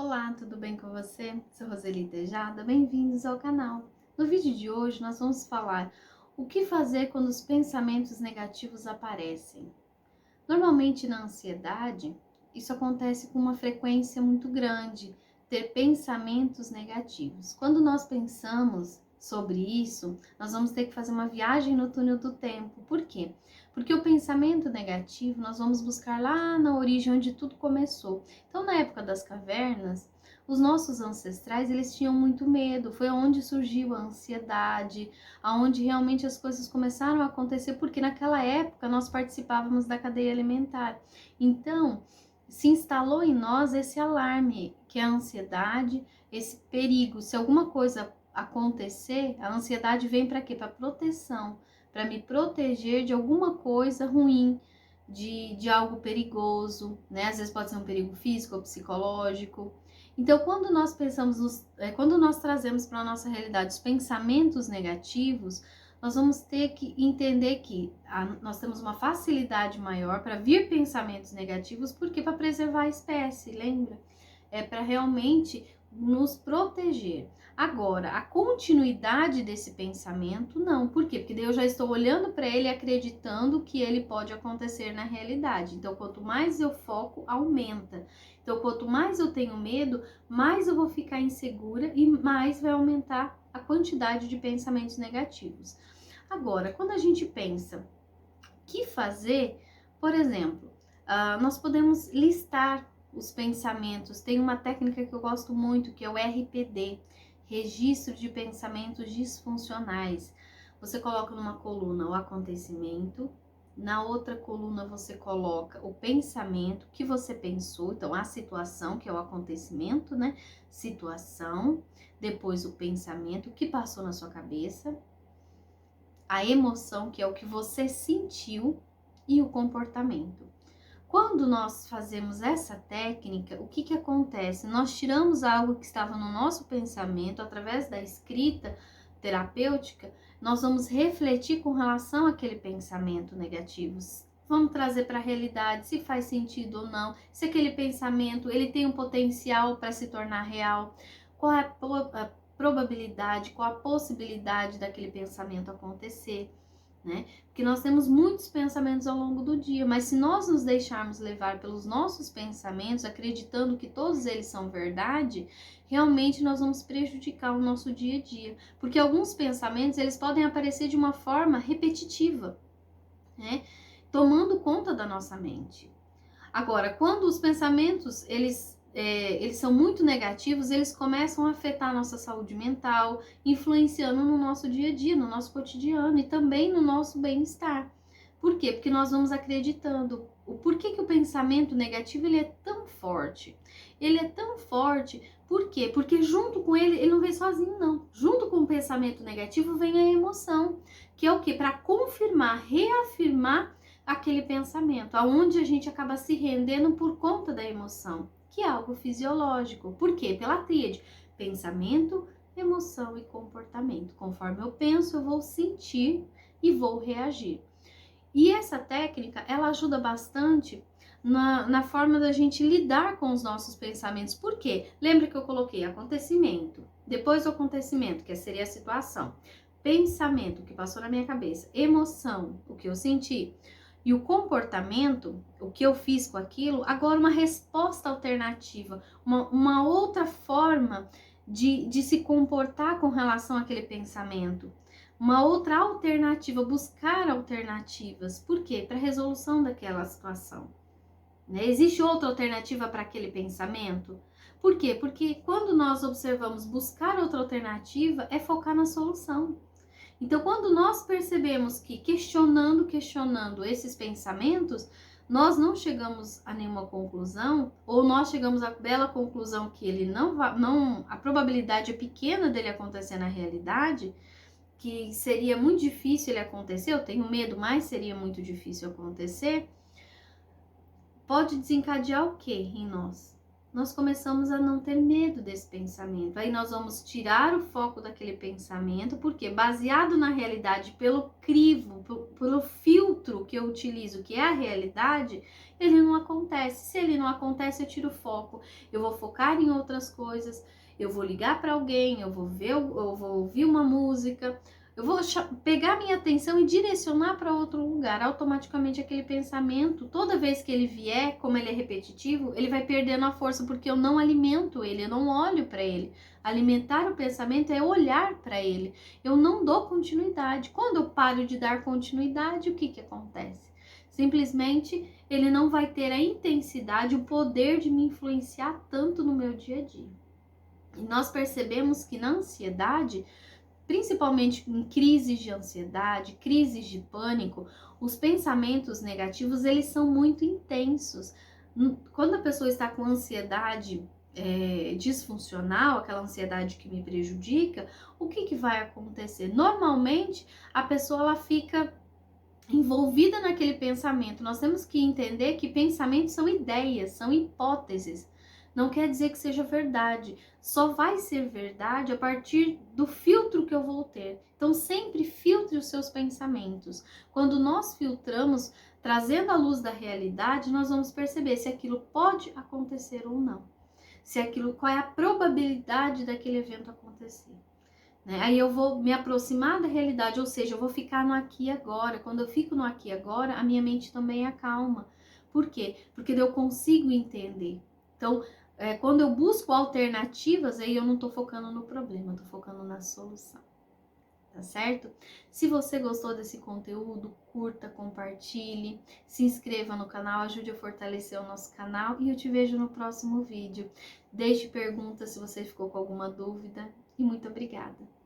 Olá, tudo bem com você? Sou Roseli Tejada, bem-vindos ao canal. No vídeo de hoje nós vamos falar o que fazer quando os pensamentos negativos aparecem. Normalmente na ansiedade, isso acontece com uma frequência muito grande, ter pensamentos negativos. Quando nós pensamos sobre isso, nós vamos ter que fazer uma viagem no túnel do tempo. Por quê? Porque o pensamento negativo nós vamos buscar lá na origem onde tudo começou. Então, na época das cavernas, os nossos ancestrais, eles tinham muito medo, foi onde surgiu a ansiedade, aonde realmente as coisas começaram a acontecer, porque naquela época nós participávamos da cadeia alimentar. Então, se instalou em nós esse alarme, que é a ansiedade, esse perigo. Se alguma coisa acontecer, a ansiedade vem para quê? Para proteção, para me proteger de alguma coisa ruim, de algo perigoso, né? Às vezes pode ser um perigo físico ou psicológico. Então, quando nós quando nós trazemos para a nossa realidade os pensamentos negativos, nós vamos ter que entender que nós temos uma facilidade maior para vir pensamentos negativos, porque para preservar a espécie, lembra? É para realmente nos proteger. Agora, a continuidade desse pensamento, não. Por quê? Porque daí eu já estou olhando para ele e acreditando que ele pode acontecer na realidade. Então, quanto mais eu foco, aumenta. Então, quanto mais eu tenho medo, mais eu vou ficar insegura e mais vai aumentar a quantidade de pensamentos negativos. Agora, quando a gente pensa o que fazer, por exemplo, nós podemos listar os pensamentos. Tem uma técnica que eu gosto muito, que é o RPD, Registro de Pensamentos Disfuncionais. Você coloca numa coluna o acontecimento, na outra coluna você coloca o pensamento que você pensou, então a situação, que é o acontecimento, né? Situação, depois o pensamento que passou na sua cabeça, a emoção, que é o que você sentiu, e o comportamento. Quando nós fazemos essa técnica, o que acontece? Nós tiramos algo que estava no nosso pensamento, através da escrita terapêutica, nós vamos refletir com relação àquele pensamento negativo. Vamos trazer para a realidade se faz sentido ou não, se aquele pensamento ele tem um potencial para se tornar real, qual é a probabilidade, qual a possibilidade daquele pensamento acontecer, né? Porque nós temos muitos pensamentos ao longo do dia, mas se nós nos deixarmos levar pelos nossos pensamentos, acreditando que todos eles são verdade, realmente nós vamos prejudicar o nosso dia a dia, porque alguns pensamentos eles podem aparecer de uma forma repetitiva, né? Tomando conta da nossa mente. Agora, quando os pensamentos eles são muito negativos, eles começam a afetar a nossa saúde mental, influenciando no nosso dia a dia, no nosso cotidiano e também no nosso bem-estar. Por quê? Porque nós vamos acreditando. Por que o pensamento negativo ele é tão forte? Ele é tão forte, por quê? Porque junto com ele não vem sozinho, não. Junto com o pensamento negativo vem a emoção, que é o quê? Para confirmar, reafirmar aquele pensamento, aonde a gente acaba se rendendo por conta da emoção, que é algo fisiológico. Por quê? Pela tríade: pensamento, emoção e comportamento. Conforme eu penso, eu vou sentir e vou reagir. E essa técnica, ela ajuda bastante na forma da gente lidar com os nossos pensamentos. Por quê? Lembra que eu coloquei acontecimento, depois o acontecimento, que seria a situação, pensamento, que passou na minha cabeça, emoção, o que eu senti, e o comportamento, o que eu fiz com aquilo. Agora uma resposta alternativa, uma outra forma de se comportar com relação àquele pensamento. Uma outra alternativa, buscar alternativas. Por quê? Para a resolução daquela situação. Né? Existe outra alternativa para aquele pensamento? Por quê? Porque quando nós observamos buscar outra alternativa, é focar na solução. Então, quando nós percebemos que questionando esses pensamentos, nós não chegamos a nenhuma conclusão, ou nós chegamos à bela conclusão que ele a probabilidade é pequena dele acontecer na realidade, que seria muito difícil ele acontecer, eu tenho medo, mas seria muito difícil acontecer, pode desencadear o que em nós? nós começamos a não ter medo desse pensamento. Aí nós vamos tirar o foco daquele pensamento, porque baseado na realidade, pelo crivo, pelo filtro que eu utilizo, que é a realidade, ele não acontece. Se ele não acontece, eu tiro o foco. Eu vou focar em outras coisas, eu vou ligar para alguém, eu vou ouvir uma música, eu vou pegar minha atenção e direcionar para outro lugar. Automaticamente aquele pensamento, toda vez que ele vier, como ele é repetitivo, ele vai perdendo a força, porque eu não alimento ele, eu não olho para ele. Alimentar o pensamento é olhar para ele. Eu não dou continuidade. Quando eu paro de dar continuidade, o que que acontece? Simplesmente ele não vai ter a intensidade, o poder de me influenciar tanto no meu dia a dia. E nós percebemos que na ansiedade, principalmente em crises de ansiedade, crises de pânico, os pensamentos negativos, eles são muito intensos. Quando a pessoa está com ansiedade disfuncional, aquela ansiedade que me prejudica, o que vai acontecer? Normalmente, a pessoa ela fica envolvida naquele pensamento. Nós temos que entender que pensamentos são ideias, são hipóteses. Não quer dizer que seja verdade. Só vai ser verdade a partir do filtro que eu vou ter. Então, sempre filtre os seus pensamentos. Quando nós filtramos, trazendo a luz da realidade, nós vamos perceber se aquilo pode acontecer ou não. Se aquilo, qual é a probabilidade daquele evento acontecer. Aí eu vou me aproximar da realidade, ou seja, eu vou ficar no aqui e agora. Quando eu fico no aqui e agora, a minha mente também acalma. Por quê? Porque eu consigo entender. Então, quando eu busco alternativas, aí eu não tô focando no problema, eu tô focando na solução. Tá certo? Se você gostou desse conteúdo, curta, compartilhe, se inscreva no canal, ajude a fortalecer o nosso canal e eu te vejo no próximo vídeo. Deixe perguntas se você ficou com alguma dúvida e muito obrigada!